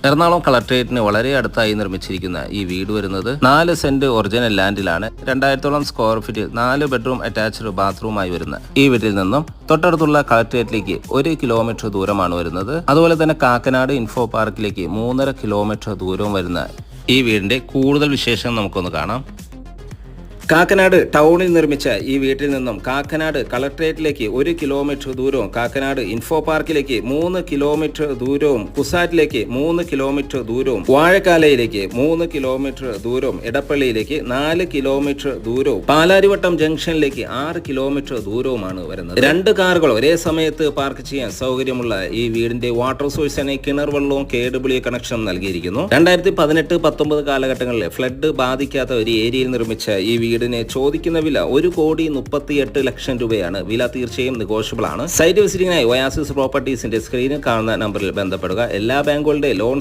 എറണാകുളം കളക്ട്രേറ്റിന് വളരെ അടുത്തായി നിർമ്മിച്ചിരിക്കുന്ന ഈ വീട് വരുന്നത് 4 സെന്റ് ഒറിജിനൽ ലാൻഡിലാണ്. 2000 സ്ക്വയർ ഫീറ്റ് 4 ബെഡ്റൂം അറ്റാച്ച്ഡ് ബാത്റൂമായി വരുന്ന ഈ വീട്ടിൽ നിന്നും തൊട്ടടുത്തുള്ള കളക്ട്രേറ്റിലേക്ക് 1 കിലോമീറ്റർ ദൂരമാണ് വരുന്നത്. അതുപോലെ തന്നെ കാക്കനാട് ഇൻഫോ പാർക്കിലേക്ക് 3.5 കിലോമീറ്റർ ദൂരവും വരുന്ന ഈ വീടിന്റെ കൂടുതൽ വിശേഷം നമുക്കൊന്ന് കാണാം. കാക്കനാട് ടൗണിൽ നിർമ്മിച്ച ഈ വീട്ടിൽ നിന്നും കാക്കനാട് കളക്ട്രേറ്റിലേക്ക് 1 കിലോമീറ്റർ ദൂരവും, കാക്കനാട് ഇൻഫോ പാർക്കിലേക്ക് 3 കിലോമീറ്റർ ദൂരവും, കുസാറ്റിലേക്ക് 3 കിലോമീറ്റർ ദൂരവും, വാഴക്കാലയിലേക്ക് 3 കിലോമീറ്റർ ദൂരവും, എടപ്പള്ളിയിലേക്ക് 4 കിലോമീറ്റർ ദൂരവും, പാലാരിവട്ടം ജംഗ്ഷനിലേക്ക് 6 കിലോമീറ്റർ ദൂരവുമാണ് വരുന്നത്. 2 കാറുകൾ ഒരേ സമയത്ത് പാർക്ക് ചെയ്യാൻ സൗകര്യമുള്ള ഈ വീടിന്റെ വാട്ടർ സോഴ്സിനായി കിണർ വെള്ളവും KW കണക്ഷനും നൽകിയിരിക്കുന്നു. 2018-19 കാലഘട്ടങ്ങളിൽ ഫ്ലഡ് ബാധിക്കാത്ത ഒരു ഏരിയയിൽ നിർമ്മിച്ച ഈ വീടിന് ചോദിക്കുന്ന വില 1,38 ലക്ഷം രൂപയാണ്. വില തീർച്ചയായും നെഗോഷ്യബിൾ ആണ്. സൈറ്റ് വിസിറ്റിംഗിനായി ഒയാസിസ് പ്രോപ്പർട്ടീസിന്റെ സ്ക്രീനിൽ കാണുന്ന നമ്പറിൽ ബന്ധപ്പെടുക. എല്ലാ ബാങ്കുകളുടെ ലോൺ